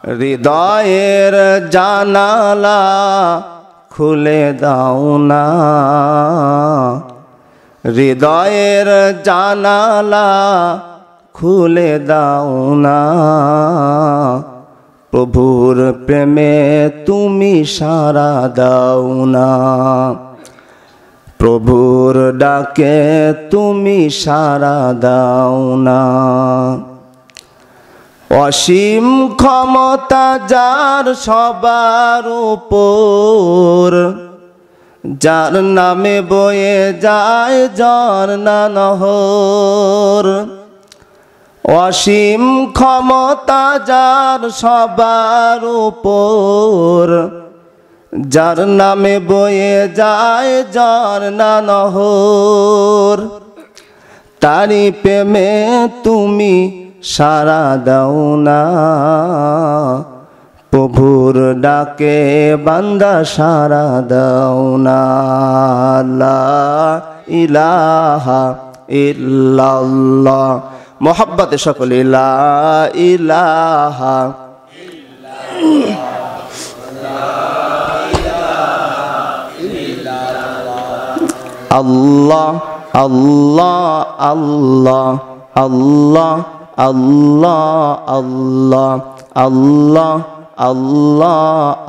হৃদয়ের জানালা খুলে দাও না, হৃদয়ের জানালা খুলে দাও না, প্রভুর প্রেমে তুমি সাড়া দাও না, প্রভুর ডাকে তুমি সাড়া দাও না। অসীম ক্ষমতা যার সবার উপর, যার নামে বয়ে যায় ঝর্ণা নহর। অসীম ক্ষমতা যার সবার উপর, যার নামে বয়ে যায় ঝর্ণা নহর। তারি প্রেমে তুমি সাড়া দাও না, প্রভুর ডাকে বান্দা সাড়া দাও না। লা ইলাহা ইল্লাল্লাহ, মোহাব্বতে সকলে লা ইলাহা আল্লাহ আল্লাহ আল্লাহ আল্লাহ আল্লাহ আল্লাহ আল্লাহ আল্লাহ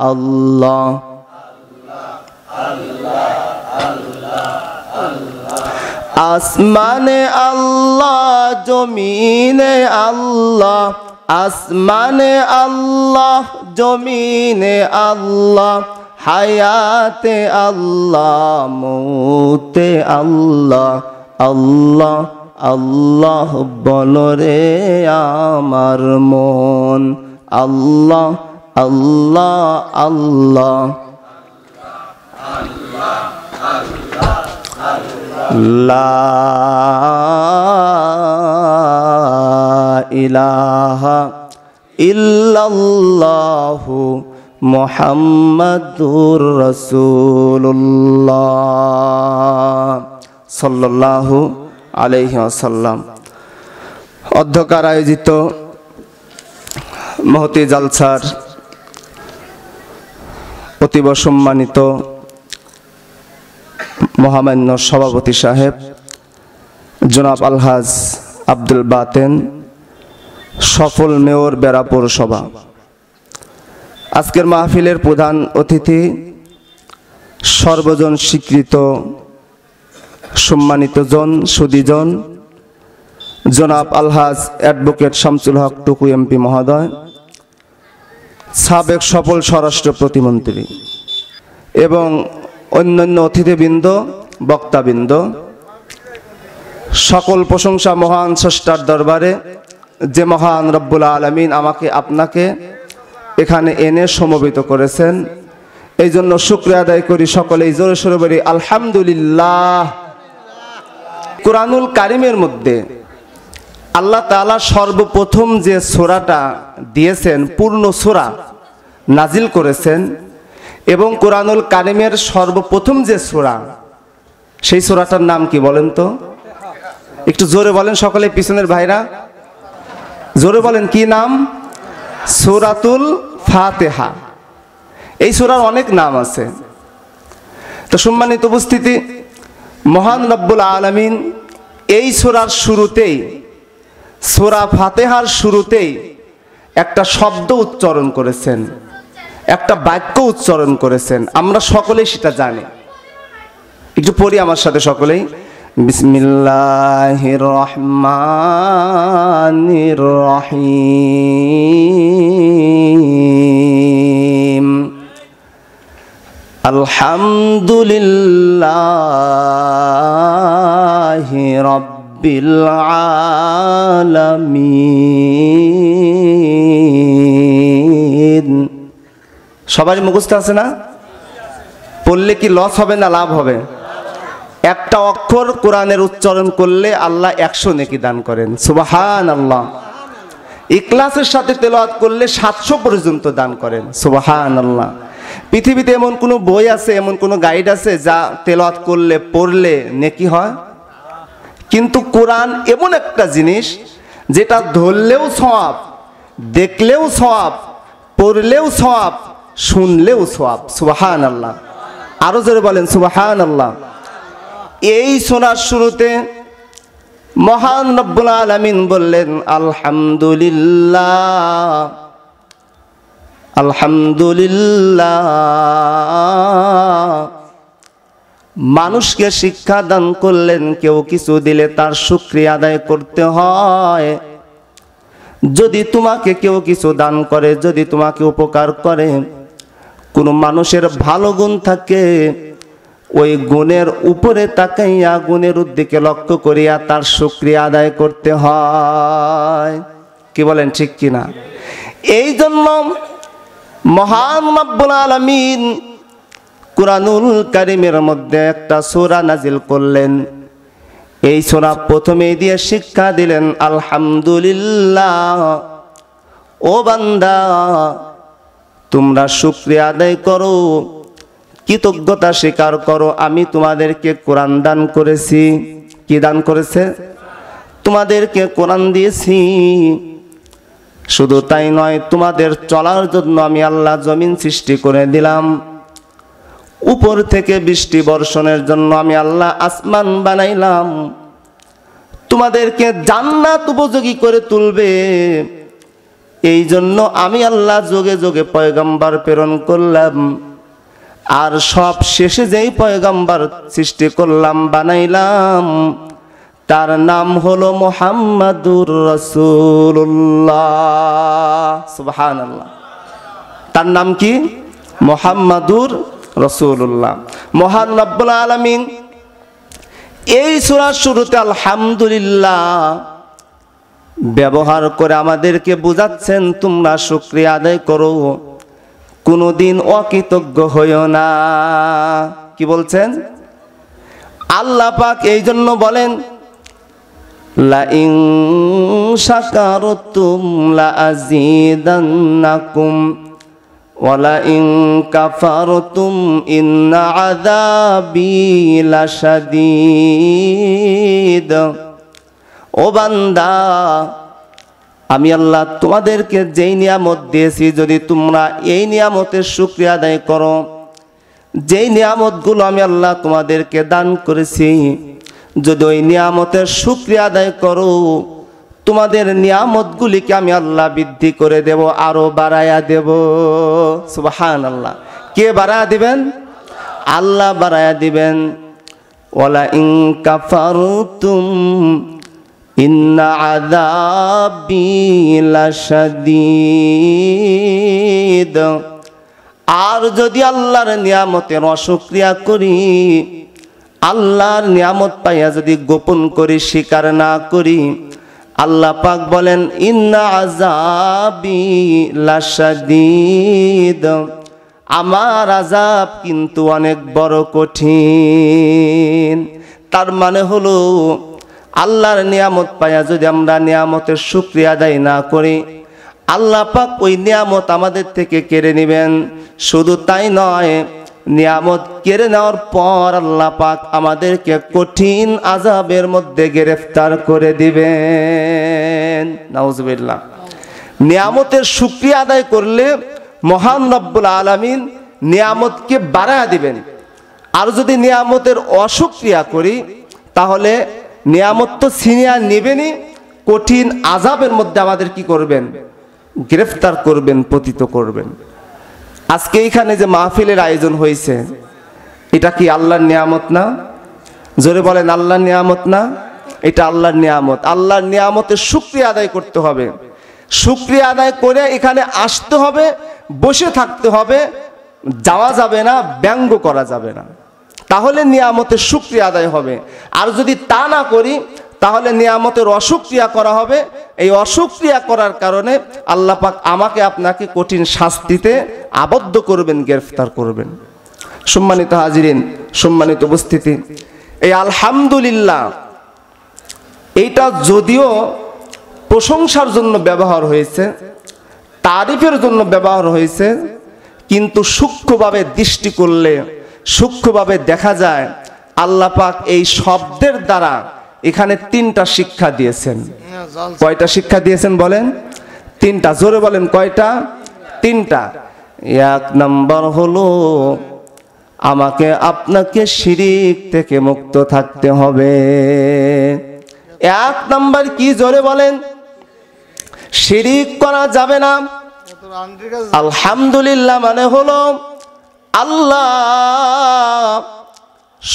আল্লাহ। আসমানে আল্লাহ জমিনে আল্লাহ, আসমানে আল্লাহ জমিনে আল্লাহ, হায়াতে আল্লাহ মৌতে আল্লাহ। আল্লাহ আল্লাহ বলরে আমার মন, আল্লাহ আল্লাহ আল্লাহ। লা ইলাহা ইল্লাল্লাহু মুহাম্মাদুর রাসূলুল্লাহ সাল্লাল্লাহু আলাইহি ওয়াসাল্লাম। অধ্যকার আয়োজিত মহতি জালসার অতীব সম্মানিত মহামান্য সভাপতি সাহেব জনাব আলহাজ আব্দুল বাতেন, সফল মেয়র বেড়া পৌরসভা, আজকের মাহফিলের প্রধান অতিথি, সর্বজন স্বীকৃত সম্মানিত জন সুদীজন জনাব আলহাজ অ্যাডভোকেট শামসুল হক টুকু এমপি মহোদয়, সাবেক সফল স্বরাষ্ট্র প্রতিমন্ত্রী এবং অন্যান্য অতিথিবৃন্দ, বক্তাবৃন্দ, সকল প্রশংসা মহান স্রষ্টার দরবারে, যে মহান রব্বুল আলামিন আমাকে আপনাকে এখানে এনে সমবেত করেছেন। এই জন্য শুকরিয়া আদায় করি সকলেই জোরে সোরে বলি আলহামদুলিল্লাহ। কুরআনুল কারীমের মধ্যে আল্লাহ তাআলা সর্বপ্রথম যে সূরাটা দিয়েছেন, পূর্ণ সূরা নাজিল করেছেন, এবং কুরআনুল কারীমের সর্বপ্রথম যে সূরা, সেই সূরাটার নাম কি বলেন তো? একটু জোরে বলেন সকলে, পিছনের ভাইরা জোরে বলেন, কি নাম? সূরাতুল ফাতিহা। এই সূরার অনেক নাম আছে। তো সম্মানিত উপস্থিতি, মহান রব্বুল আলামিন এই সূরার শুরুতেই, সূরা ফাতিহার শুরুতেই একটা শব্দ উচ্চারণ করেছেন, একটা বাক্য উচ্চারণ করেছেন। আমরা সকলেই সেটা জানি। একটু পড়ি আমার সাথে সকলেই, বিসমিল্লাহির রহমানির রহিম, আলহামদুলিল্লাহি রাব্বিল আলামিন। সবারই মুখস্থ আছে না? পড়লে কি লস হবে না লাভ হবে? একটা অক্ষর কোরআনের উচ্চারণ করলে আল্লাহ 100 নেকি দান করেন। সুবহানাল্লাহ। ইখলাসের সাথে তেলাওয়াত করলে 700 পর্যন্ত দান করেন। সুবহানাল্লাহ। পৃথিবীতে এমন কোনো বই আছে, এমন কোনো গাইড আছে যা তেলাওয়াত করলে, পড়লে নেকি হয়? কিন্তু কোরআন এমন একটা জিনিস যেটা ধরলেও সওয়াব, দেখলেও সওয়াব, পড়লেও সওয়াব, শুনলেও সওয়াব। সুবহানাল্লাহ। আরো জোরে বলেন সুবহানাল্লাহ। এই সূরার শুরুতে মহান রব্বুল আলামিন বললেন আলহামদুলিল্লাহ, আলহামদুলিল্লাহ। মানুষকে শিক্ষা দান করলেন, কেউ কিছু দিলে তার শুকরিয়া আদায় করতে হয়। যদি তোমাকে কেউ কিছু দান করে, যদি তোমাকে উপকার করে, কোনো মানুষের ভালো গুণ থাকে, ওই গুণের উপরে তাকাইয়া গুণের দিকে লক্ষ্য করিয়া তার শুকরিয়া আদায় করতে হয়। কি বলেন ঠিক কিনা? এই জন্য মহান রব্বুল আলামিন কুরআনুল কারীমের মধ্যে একটা সূরা নাজিল করলেন। এই সূরা প্রথমেই দিয়ে শিক্ষা দিলেন আলহামদুলিল্লাহ। ও বান্দা, তোমরা শুকরিয়া আদায় করো, কৃতজ্ঞতা স্বীকার করো। আমি তোমাদেরকে কোরআন দান করেছি। কি দান করেছে? তোমাদেরকে কোরআন দিয়েছি। শুধু তাই নয়, তোমাদের চলার জন্য আমি আল্লাহ জমিন সৃষ্টি করে দিলাম। উপর থেকে বৃষ্টি বর্ষণের জন্য আমি আল্লাহ আসমান বানাইলাম। তোমাদেরকে জান্নাত উপযোগী করে তুলবে, এই জন্য আমি আল্লাহ যুগে যুগে পয়গম্বর প্রেরণ করলাম। আর সব শেষে যেই পয়গম্বর সৃষ্টি করলাম, বানাইলাম, তার নাম হলো মুহাম্মাদুর রাসূলুল্লাহ। সুবহানাল্লাহ। তার নাম কি? মুহাম্মাদুর রাসূলুল্লাহ। মহান রব্বুল আলামিন এই সূরার শুরুতে আলহামদুলিল্লাহ ব্যবহার করে আমাদেরকে বুঝাচ্ছেন, তোমরা শুকরিয়া আদায় করো, কোনদিন অকৃতজ্ঞ হইও না। কি বলছেন? আল্লাহ পাক এই জন্য বলেন লা ইন শাকারতুম লা আযীদান্নাকুম ওয়া লা ইন কাফারতুম ইন্না আযাবি লাশাদীদ। ও বান্দা, আমি আল্লাহ তোমাদেরকে যেই নিয়ামত দিয়েছি, যদি তোমরা এই নিয়ামতের শুকরিয়া আদায় করো, যেই নিয়ামতগুলো আমি আল্লাহ তোমাদেরকে দান করেছি, যদি ওই নিয়ামতের শুকরিয়া আদায় করো, তোমাদের নিয়ামতগুলিকে আমি আল্লাহ বৃদ্ধি করে দেব, আরো বাড়ায়া দেব। সুবহানাল্লাহ। কে বাড়ায়া দিবেন? আল্লাহ বাড়ায়া দিবেন। ওয়ালা ইন কাফারতুম ইন্না আযাবি লাশাদীদ। আর যদি আল্লাহর নিয়ামতের অশুকরিয়া করি, আল্লাহর নিয়ামত পাইয়া যদি গোপন করি, স্বীকার না করি, আল্লাহ পাক বলেন ইন্না আযাবি লাশাদীদ, আমার আযাব কিন্তু অনেক বড় কঠিন। তার মানে হলো আল্লাহর নিয়ামত পাইয়া যদি আমরা নিয়ামতের শুকরিয়া আদায় না করি, আল্লাহ পাক ওই নিয়ামত আমাদের থেকে কেড়ে নেবেন। শুধু তাই নয়, নিয়ামত কেড়ে নেওয়ার পর আল্লাহ পাক আমাদেরকে কঠিন আযাবের মধ্যে গ্রেফতার করে দিবেন। নাউজুবিল্লাহ। নিয়ামতের শুকরিয়া আদায় করলে মহান রব্বুল আলামিন নিয়ামতকে বাড়ায়া দিবেন। আর যদি নিয়ামতের অশুকরিয়া করি, তাহলে নিয়ামত তো ছিনিয়ে নেবেনই, কঠিন আযাবের মধ্যে আমাদের কি করবেন? গ্রেফতার করবেন, পতিত করবেন। আজকে এইখানে যে মাহফিলের আয়োজন হয়েছে, এটা কি আল্লাহর নিয়ামত না? জোরে বলেন আল্লাহর নিয়ামত না? এটা আল্লাহর নিয়ামত। আল্লাহর নিয়ামতের শুকরিয়া আদায় করতে হবে। শুকরিয়া আদায় করে এখানে আসতে হবে, বসে থাকতে হবে, যাওয়া যাবে না, ব্যঙ্গ করা যাবে না, তাহলে নিয়ামতের শুকরিয়া আদায় হবে। আর যদি তা না করি, তাহলে নিয়ামতের অশুকরিয়া করা হবে। এই অশুকরিয়া করার কারণে আল্লাহ পাক আমাকে আপনাকে কঠিন শাস্তিতে আবদ্ধ করবেন, গ্রেফতার করবেন। সম্মানিত হাজিরিন, সম্মানিত উপস্থিতি, এই আলহামদুলিল্লাহ এইটা যদিও প্রশংসার জন্য ব্যবহার হয়েছে, তারিফের জন্য ব্যবহার হয়েছে, কিন্তু সূক্ষ্মভাবে দৃষ্টি করলে, সূক্ষ্মভাবে দেখা যায় আল্লাহ পাক এই শব্দের দ্বারা এখানে তিনটা শিক্ষা দিয়েছেন। কয়টা শিক্ষা দিয়েছেন বলেন? তিনটা। জোরে বলেন কয়টা? তিনটা। এক নম্বর হলো আমাকে আপনাকে শিরিক থেকে মুক্ত থাকতে হবে। এক নম্বর কি, জোরে বলেন? শিরিক করা যাবে না। আলহামদুলিল্লাহ মানে হলো আল্লাহ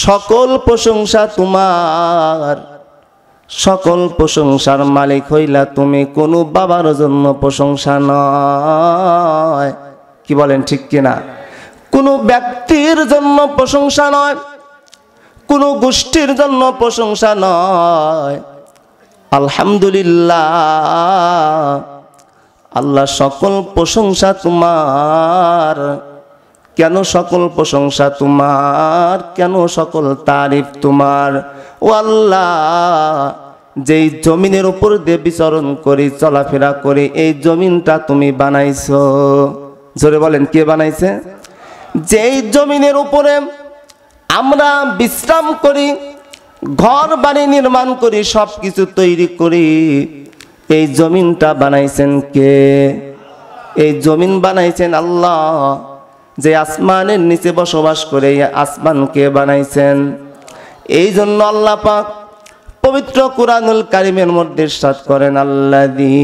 সকল প্রশংসা তোমার, সকল প্রশংসার মালিক হইলা তুমি, কোনো বাবার জন্য প্রশংসা নয়। কি বলেন, ঠিক কিনা? কোনো ব্যক্তির জন্য প্রশংসা নয়, কোনো গোষ্ঠীর জন্য প্রশংসা নয়। আলহামদুলিল্লাহ আল্লাহ সকল প্রশংসা তোমার। কেন সকল প্রশংসা তোমার? কেন সকল তারিফ তোমার? ও আল্লাহ, যেই জমিনের উপর দিয়ে বিচরণ করি, চলাফেরা করি, এই জমিনটা তুমি বানাইছো। জোরে বলেন, কে বানাইছে? যেই জমিনের উপরে আমরা বিশ্রাম করি, ঘর বাড়ি নির্মাণ করি, সব কিছু তৈরি করি, এই জমিনটা বানাইছেন কে? এই জমিন বানাইছেন আল্লাহ। যে আসমানের নিচে বসবাস করে, এই আসমানকে বানাইছেন। এই জন্য আল্লাহ পাক পবিত্র কুরআনুল কারীমের মধ্যে ইরশাদ করেন, আল্লাযী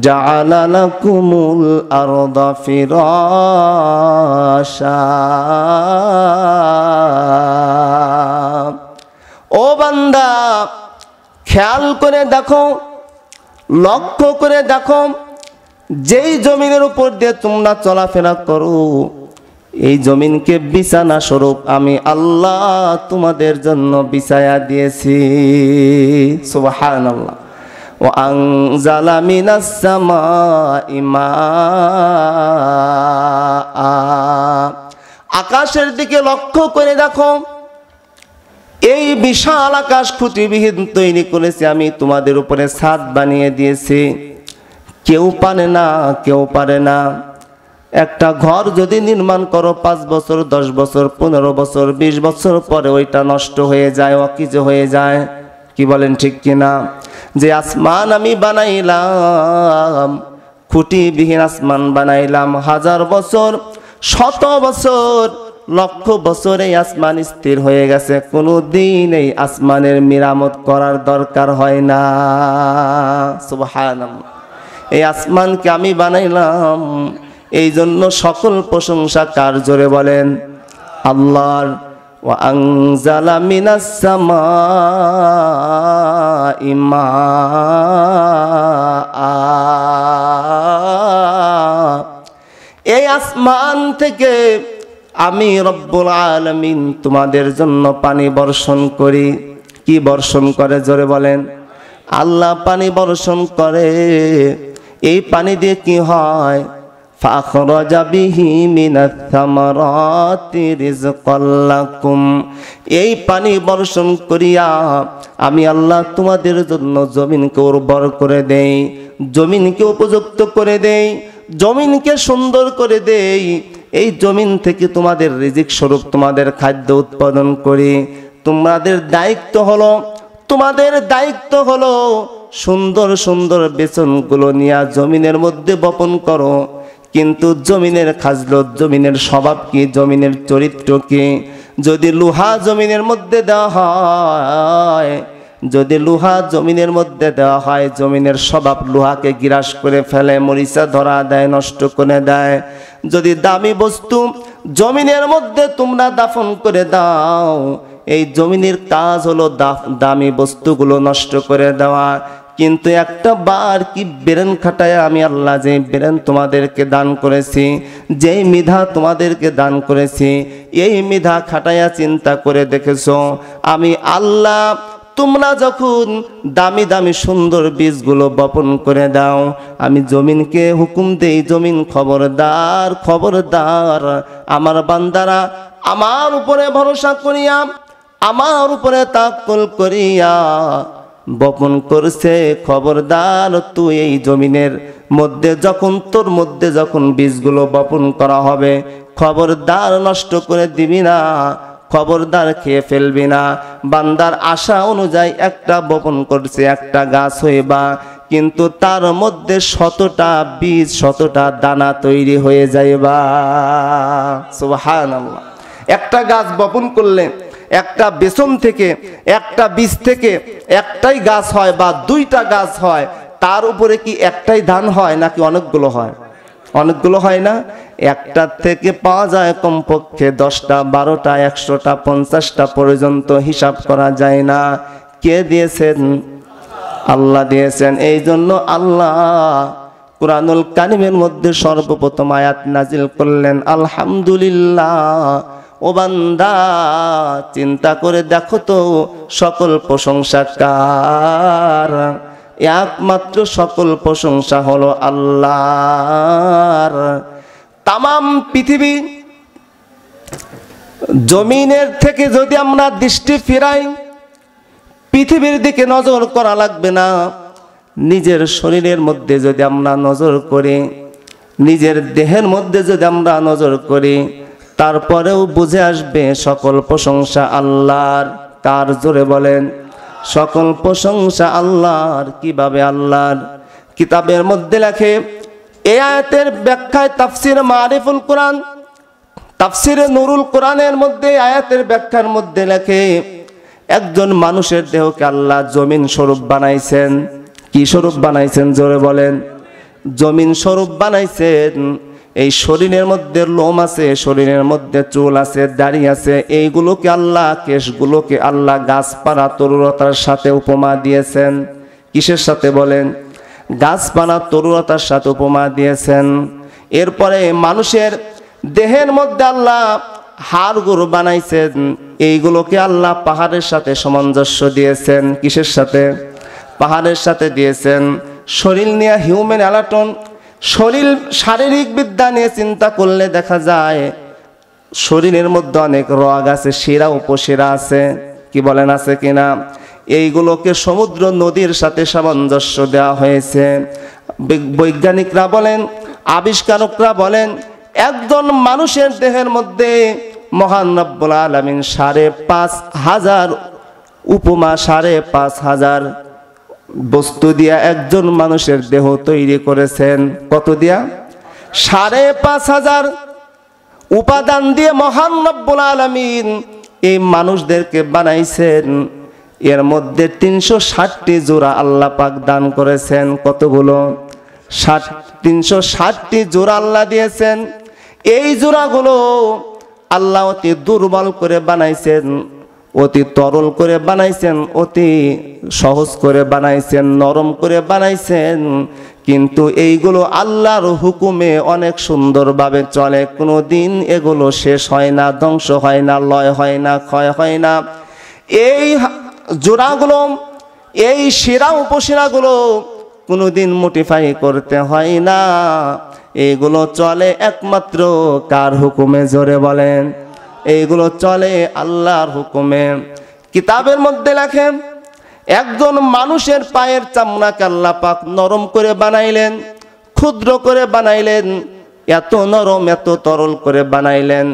জাআলা লাকুমুল আরদা ফিরাশা। ও বান্দা, খেয়াল করে দেখো, লক্ষ্য করে দেখো, যেই জমিনের উপর দিয়ে তোমরা চলাফেরা করো, এই জমিনকে বিছানা স্বরূপ আমি আল্লাহ তোমাদের জন্য বিছায়া দিয়েছি। সুবহানাল্লাহ। ওয়া আনজালা মিনাস সামাই মাআ। আকাশের দিকে লক্ষ্য করে দেখো, এই বিশাল আকাশ খুঁটিবিহীন তৈরি করেছি আমি, তোমাদের উপরে ছাদ বানিয়ে দিয়েছি। কেউ পারে না, কেউ পারে না। একটা ঘর যদি নির্মাণ করো 5 বছর, 10 বছর, 15 বছর, 20 বছর পরে ওইটা নষ্ট হয়ে যায়, অকেজো হয়ে যায়। কি বলেন, ঠিক কিনা? যে আসমান আমি বানাইলাম, খুঁটিবিহীন আসমান বানাইলাম, 1000 বছর, 100 বছর, লক্ষ বছর এই আসমান স্থির হয়ে গেছে, কোনো দিন এই আসমানের মেরামত করার দরকার হয় না। সুবহানাল্লাহ। এই আসমানকে আমি বানাইলাম, এই জন্য সকল প্রশংসা কার? জোরে বলেন, আল্লাহর। ওয়া আনজালা মিনাস সামাই মাআ। এই আসমান থেকে আমি রব্বুল আলামিন তোমাদের জন্য পানি বর্ষণ করি। কি বর্ষণ করে? জোরে বলেন। আল্লাহ পানি বর্ষণ করে। এই পানি দিয়ে কি হয়? ফাখরাজা বিহি মিনাস সামারাতি রিজকাল লাকুম। এই পানি বর্ষণ করিয়া আমি আল্লাহ তোমাদের জন্য জমিনকে উর্বর করে দেই, জমিনকে উপযুক্ত করে দেই, জমিনকে সুন্দর করে দেই। এই জমিন থেকে তোমাদের রিজিক স্বরূপ তোমাদের খাদ্য উৎপাদন করি। তোমাদের দায়িত্ব হলো সুন্দর সুন্দর বেচনগুলো নিয়ে জমিনের মধ্যে বপন করো। কিন্তু জমিনের খাজলত, জমিনের স্বভাব কি, জমিনের চরিত্র কি? যদি লোহা জমিনের মধ্যে দেওয়া হয়, যদি লোহা জমিনের মধ্যে দেওয়া হয়, জমিনের স্বভাব লোহাকে গ্রাস করে ফেলে, মরিচা ধরা দেয়, নষ্ট করে দেয়। যদি দামি বস্তু জমিনের মধ্যে তোমরা দাফন করে দাও, এই জমিনের কাজ হলো দামি বস্তুগুলো নষ্ট করে দেওয়া। কিন্তু একটা বার কি ব্রেন খাটায় আমি আল্লাহ যে ব্রেন তোমাদেরকে দান করেছি, যেই মেধা তোমাদেরকে দান করেছি, এই মেধা খাটায়া চিন্তা করে দেখেছো আমি আল্লাহ তোমরা যখন দামি দামি সুন্দর বীজগুলো বপন করে দাও, আমি জমিনকে হুকুম দেই, জমিন খবরদার খবরদার, আমার বান্দারা আমার উপরে ভরসা করিয়া, আমার উপরে তাওয়াক্কুল করিয়া বপন করছে, খবরদার তুই এই জমিনের মধ্যে যখন তোর মধ্যে যখন বীজগুলো বপন করা হবে, খবরদার নষ্ট করে দিবি না, খবরদার খেয়ে ফেলবি না। বান্দার আশা অনুযায়ী একটা বপন করছে, একটা গাছ হয়ে বা কিন্তু তার মধ্যে 100টা বীজ 100টা দানা তৈরি হয়ে যাইবা। সুবহানাল্লাহ। একটা গাছ বপন করলে একটা বেসন থেকে একটা বীজ থেকে একটাই গাছ হয় বা 2টা গাছ হয়, তার উপরে কি একটাই ধান হয় নাকি অনেকগুলো হয়? অনেকগুলো হয় না? একটা থেকে পাওয়া যায় কমপক্ষে 10টা 12টা 100টা 50টা পর্যন্ত, হিসাব করা যায় না। কে দিয়েছেন? আল্লাহ দিয়েছেন। এই জন্য আল্লাহ কুরআনুল কারীমের মধ্যে সর্বপ্রথম আয়াত নাজিল করলেন, আলহামদুলিল্লাহ। ও বান্দা, চিন্তা করে দেখো তো সকল প্রশংসা কার? একমাত্র সকল প্রশংসা হলো আল্লাহর। তামাম পৃথিবী জমিনের থেকে যদি আমরা দৃষ্টি ফিরাই, পৃথিবীর দিকে নজর করা লাগবে না। নিজের শরীরের মধ্যে যদি আমরা নজর করি, নিজের দেহের মধ্যে যদি আমরা নজর করি, তারপরেও বুঝে আসবে সকল প্রশংসা আল্লাহর। কার? জোরে বলেন। সকল প্রশংসা আল্লাহর। কিভাবে আল্লাহর? কিতাবের মধ্যে লেখে, এই আয়াতের ব্যাখ্যায় তাফসির মারিফুল কোরআন, তাফসিরে নুরুল কোরআনের মধ্যে আয়াতের ব্যাখ্যার মধ্যে লেখে, একজন মানুষের দেহকে আল্লাহ জমিন স্বরূপ বানাইছেন। কি স্বরূপ বানাইছেন? জোরে বলেন। জমিন স্বরূপ বানাইছেন। এই শরীরের মধ্যে লোম আছে, শরীরের মধ্যে চুল আছে, দাড়ি আছে, এইগুলোকে আল্লাহ, কেশগুলোকে আল্লাহ গাছপালা তরুলতার সাথে উপমা দিয়েছেন। কিসের সাথে বলেন? গাছপালা তরুলতার সাথে উপমা দিয়েছেন। এরপরে মানুষের দেহের মধ্যে আল্লাহ হাড়গুলো বানাইছেন, এইগুলোকে আল্লাহ পাহাড়ের সাথে সামঞ্জস্য দিয়েছেন। কিসের সাথে? পাহাড়ের সাথে দিয়েছেন। শরীর নিয়ে হিউম্যান অ্যানাটমি, শরীর শারীরিক বিদ্যা নিয়ে চিন্তা করলে দেখা যায় শরীরের মধ্যে অনেক রগ আছে, শিরা উপশিরা আছে। কি বলেন, আছে কিনা? এইগুলোকে সমুদ্র নদীর সাথে সামঞ্জস্য দেওয়া হয়েছে। বৈজ্ঞানিকরা বলেন, আবিষ্কারকরা বলেন, একজন মানুষের দেহের মধ্যে মহান রব্বুল আলামিন 5,500 উপমা, 5,500 বস্তু দিয়া একজন মানুষের দেহ তৈরি করেছেন। কত দিয়া? 5,500 উপাদান দিয়ে মহান রব্বুল আলামিন এই মানুষদেরকে বানাইছেন। এর মধ্যে 360টি জোড়া আল্লাহ পাক দান করেছেন। কতগুলো? 360টি জোড়া আল্লাহ দিয়েছেন। এই জোড়াগুলো আল্লাহ অতি দুর্বল করে বানাইছেন, অতি তরল করে বানাইছেন, অতি সহজ করে বানাইছেন, নরম করে বানাইছেন। কিন্তু এইগুলো আল্লাহর হুকুমে অনেক সুন্দরভাবে চলে। কোনো দিন এগুলো শেষ হয় না, ধ্বংস হয় না, লয় হয় না, ক্ষয় হয় না। এই জোড়াগুলো, এই শিরা উপশিরাগুলো কোনোদিন মডিফাই করতে হয় না। এইগুলো চলে একমাত্র কার হুকুমে? জোরে বলেন। এইগুলো চলে আল্লাহর হুকুমে। কিতাবের মধ্যে লেখেন, একজন মানুষের পায়ের চামড়াকে আল্লাহ পাক নরম করে বানাইলেন, ক্ষুদ্র করে বানাইলেন, এত নরম এত তরল করে বানাইলেন।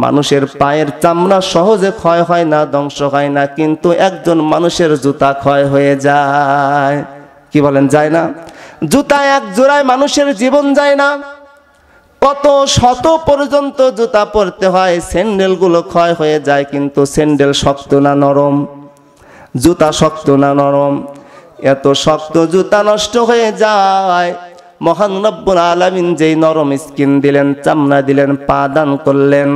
মানুষের পায়ের চামড়া সহজে ক্ষয় হয় না, ধ্বংস হয় না, কিন্তু একজন মানুষের জুতা ক্ষয় হয়ে যায়। কি বলেন, যায় না? জুতা এক জোড়ায় মানুষের জীবন যায় না, কত শত পর্যন্ত জুতা পরতে হয়। স্যান্ডেলগুলো ক্ষয় হয়ে যায়, কিন্তু স্যান্ডেল শক্ত না নরম? জুতা শক্ত না নরম? এত শক্ত জুতা নষ্ট হয়ে যায়। মহান রব্বুল আলামিন যেই নরম স্কিন দিলেন, চামড়া দিলেন, পা দান করলেন,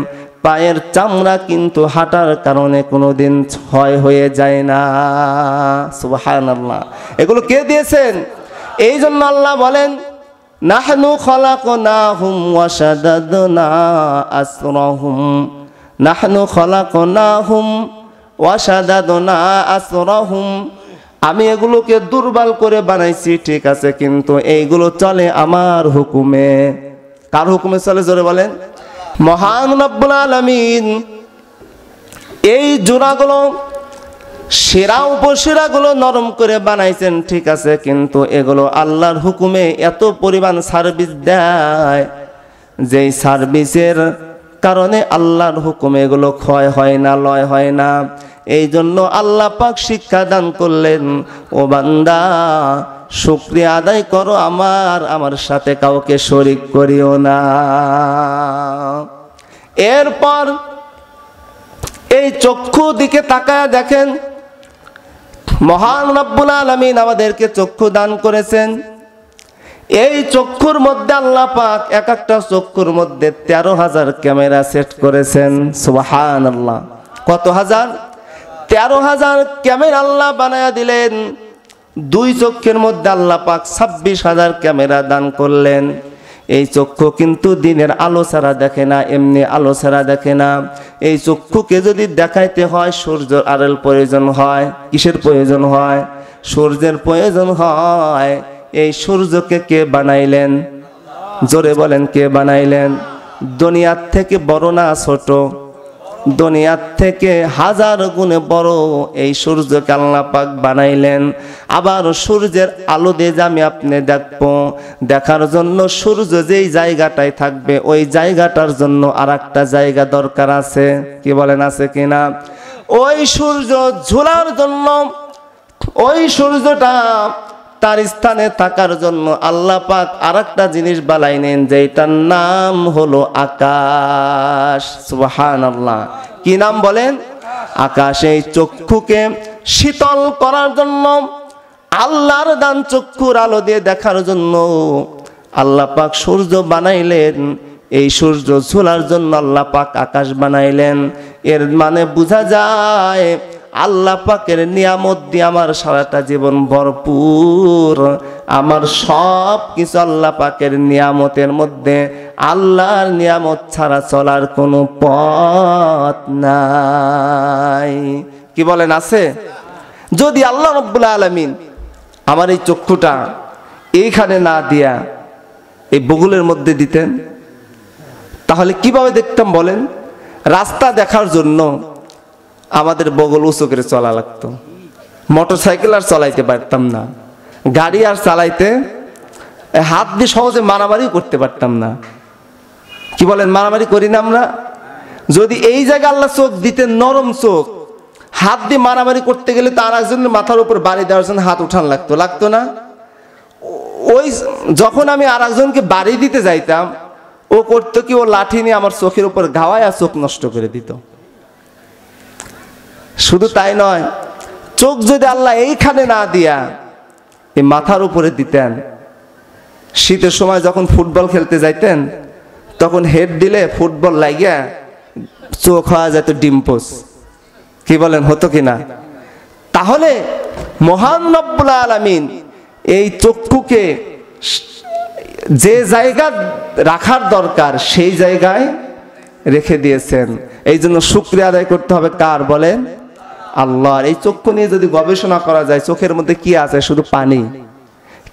পায়ের চামড়া কিন্তু হাঁটার কারণে কোনোদিন ক্ষয় হয়ে যায় না। সুবহানাল্লাহ। এগুলো কে দিয়েছেন? এই জন্য আল্লাহ বলেন, নাহনু খলাকনাহুম ওয়া শাদাদনা আসরাহুম, নাহনু খলাকনাহুম ওয়া শাদাদনা আসরাহুম। আমি এগুলোকে দুর্বল করে বানাইছি, ঠিক আছে, কিন্তু এইগুলো চলে আমার হুকুমে। কার হুকুমে চলে? জোরে বলেন। মহান রব্বুল আলামিন এই জোড়াগুলো, শিরা উপশিরাগুলো নরম করে বানাইছেন, ঠিক আছে, কিন্তু এগুলো আল্লাহর হুকুমে এত পরিমাণ সার্ভিস দেয়, যেই সার্ভিসের কারণে আল্লাহর হুকুমে এগুলো ক্ষয় হয় না, লয় হয় না। এই জন্য আল্লাহ পাক শিক্ষা দান করলেন, ও বান্দা, শুকরিয়া আদায় করো আমার সাথে কাউকে শরীক করিও না। এরপর এই চক্ষু দিকে তাকায় দেখেন, মহান রব্বুল আলামিন আমাদেরকে চক্ষু দান করেছেন। এই চক্ষুর মধ্যে আল্লাহ পাক এক একটা চক্ষুর মধ্যে 13,000 ক্যামেরা সেট করেছেন। সুবহানাল্লাহ। কত হাজার? 13,000 ক্যামেরা আল্লাহ বানায়া দিলেন। দুই চক্ষের মধ্যে আল্লাহ পাক 26,000 ক্যামেরা দান করলেন। এই চক্ষু কিন্তু দিনের আলো ছাড়া দেখে না, এমনি আলো ছাড়া দেখে না। এই চক্ষুকে যদি দেখাইতে হয় সূর্যের আলোর প্রয়োজন হয়। কিসের প্রয়োজন হয়? সূর্যের প্রয়োজন হয়। এই সূর্যকে কে বানাইলেন? জোরে বলেন, কে বানাইলেন? দুনিয়ার থেকে বড় না ছোট? দুনিয়ার থেকে 1000 গুণে বড় এই সূর্যকে আল্লাহ পাক বানাইলেন। আবার সূর্যের আলো দিয়ে যে আমি আপনি দেখবো, দেখার জন্য সূর্য যেই জায়গাটায় থাকবে ওই জায়গাটার জন্য আরেকটা জায়গা দরকার আছে। কি বলেন, আছে কিনা? ওই সূর্য ঝোলার জন্য, ওই সূর্যটা তার স্থানে থাকার জন্য আল্লাহ পাক আরেকটা জিনিস বানাইলেন, যেটার নাম হলো আকাশ। সুবহানাল্লাহ। কি নাম বলেন? আকাশ। এই চক্ষুকে শীতল করার জন্য, আল্লাহর দান চক্ষুর আলো দিয়ে দেখার জন্য আল্লাহ পাক সূর্য বানাইলেন। এই সূর্য ঝোলার জন্য আল্লাহ পাক আকাশ বানাইলেন। এর মানে বোঝা যায় আল্লাহ পাকের নিয়ামত দিয়ে আমার সারাটা জীবন ভরপুর। আমার সব কিছু আল্লাহ পাকের নিয়ামতের মধ্যে। আল্লাহর নিয়ামত ছাড়া চলার কোনো পথ নাই। কি বলেন, আছে? যদি আল্লাহ রাব্বুল আলামিন আমার এই চক্ষুটা এইখানে না দিয়া এই বগুলের মধ্যে দিতেন, তাহলে কিভাবে দেখতাম বলেন? রাস্তা দেখার জন্য আমাদের বগল উঁচু করে চলা লাগতো। মোটরসাইকেল আর চালাইতে পারতাম না, গাড়ি আর চালাইতে হাত দিয়ে সহজে মারামারি করতে পারতাম না। কি বলেন, মারামারি করি না আমরা? যদি এই জায়গায় আল্লাহ চোখ দিতেন, নরম চোখ, হাত দিয়ে মারামারি করতে গেলে তার একজনের মাথার উপর বাড়ি দেওয়ার জন্য হাত উঠান লাগতো, লাগতো না? ওই যখন আমি আর একজনকে বাড়ি দিতে যাইতাম, ও করতো কি, ও লাঠি নিয়ে আমার চোখের উপর ঘাওয়ায় আর চোখ নষ্ট করে দিত। শুধু তাই নয়, চোখ যদি আল্লাহ এইখানে না দিয়া এই মাথার উপরে দিতেন, শীতের সময় যখন ফুটবল খেলতে যাইতেন তখন হেড দিলে ফুটবল লাগিয়া চোখ হওয়া যেত ডিম্পোস। কি বলেন, হতো কিনা? তাহলে মহান রব্বুল আলামিন এই চক্ষুকে যে জায়গা রাখার দরকার সেই জায়গায় রেখে দিয়েছেন। এই জন্য শুকরিয়া আদায় করতে হবে কার বলেন? আল্লাহর। এই চক্ষু নিয়ে যদি গবেষণা করা যায়, চোখের মধ্যে কি আছে? শুধু পানি।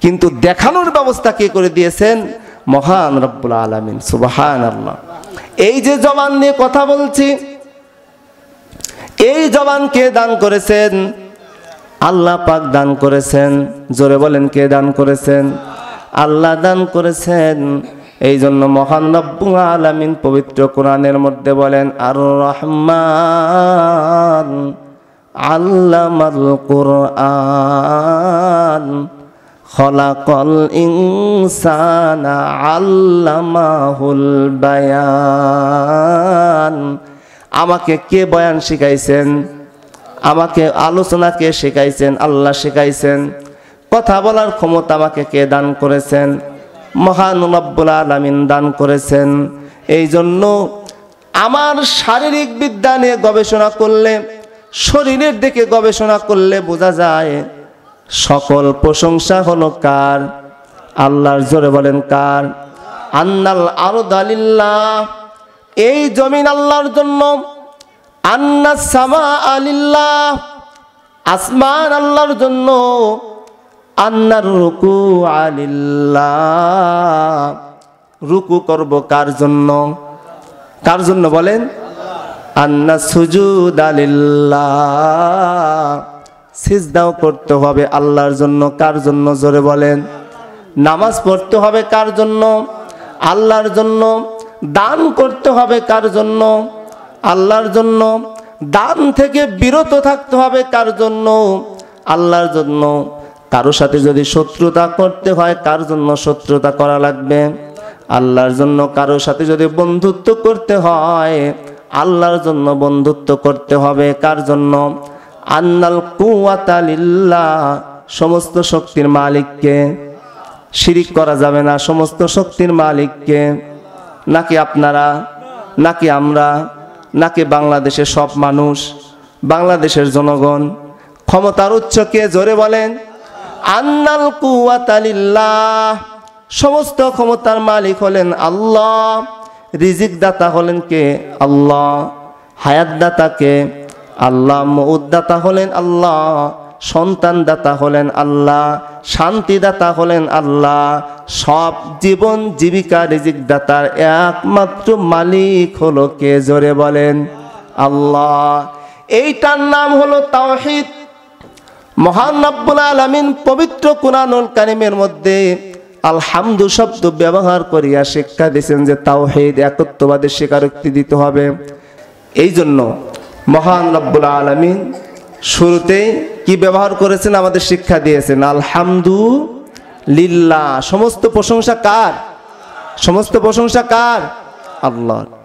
কিন্তু দেখানোর ব্যবস্থা কে করে দিয়েছেন? মহান রব্বুল আলামিন। সুবহানাল্লাহ। এই যে জবান নিয়ে কথা বলছি, এই জবান কে দান করেছেন? আল্লাহ পাক দান করেছেন। জোরে বলেন, কে দান করেছেন? আল্লাহ দান করেছেন। এই জন্য মহান রব্বুল আলামিন পবিত্র কোরআনের মধ্যে বলেন, আর রহমান আল্লামাল কুরআন খলাকাল ইনসানা আল্লামাহুল বায়ান। আমাকে কে বয়ান শিখাইছেন? আমাকে আলোচনা কে শিখাইছেন? আল্লাহ শিখাইছেন। কথা বলার ক্ষমতা আমাকে কে দান করেছেন? মহান রব্বুল আলামিন দান করেছেন। এই জন্য আমার শারীরিক বিদ্যা নিয়ে গবেষণা করলে, শরীরের দিকে গবেষণা করলে বোঝা যায় সকল প্রশংসা হলো কার? আল্লাহর। জোরে বলেন, কার? আন্নাল আরদা লিল্লাহ। এই জমিন আল্লাহর জন্য। আন্নাস সামাআ লিল্লাহ। আসমান আল্লাহর জন্য। আন্নার রুকুআ লিল্লাহ। রুকু করব কার জন্য? কার জন্য বলেন? আন্নাস সুজুদা লিল্লাহ। সিজদাও করতে হবে আল্লাহর জন্য। কার জন্য? জোরে বলেন। নামাজ পড়তে হবে কার জন্য? আল্লাহর জন্য। দান করতে হবে কার জন্য? আল্লাহর জন্য। দান থেকে বিরত থাকতে হবে কার জন্য? আল্লাহর জন্য। কারো সাথে যদি শত্রুতা করতে হয়, কার জন্য শত্রুতা করা লাগবে? আল্লাহর জন্য। কারো সাথে যদি বন্ধুত্ব করতে হয়, আল্লাহর জন্য বন্ধুত্ব করতে হবে। কার জন্য? আন্নাল কুওয়াতা লিল্লাহ, সমস্ত শক্তির মালিককে। শিরিক করা যাবে না, সমস্ত শক্তির মালিককে। নাকি আপনারা, নাকি আমরা, নাকি বাংলাদেশের সব মানুষ, বাংলাদেশের জনগণ? ক্ষমতার উৎস কে? জোরে বলেন। আন্নাল কুওয়াতা লিল্লাহ, সমস্ত ক্ষমতার মালিক হলেন আল্লাহ। রিজিক দাতা হলেন কে? আল্লাহ। হায়াত দাতা কে? আল্লাহ। মউত দাতা হলেন আল্লাহ। সন্তান দাতা হলেন আল্লাহ। শান্তি দাতা হলেন আল্লাহ। সব জীবন জীবিকা রিজিক দাতার একমাত্র মালিক হলো কে? জোরে বলেন। আল্লাহ। এইটার নাম হলো তাওহীদ। মহান রব্বুল আলামিন পবিত্র কুরআনুল কারীমের মধ্যে আলহামদু শব্দ ব্যবহার করিয়া শিক্ষা দিয়েছেন যে তাওহীদ, একত্ববাদের স্বীকারোক্তি দিতে হবে। এই জন্য মহান রব্বুল আলামিন শুরুতেই কি ব্যবহার করেছেন? আমাদের শিক্ষা দিয়েছেন আলহামদুলিল্লাহ। সমস্ত প্রশংসা কার? সমস্ত প্রশংসা কার? আল্লাহ।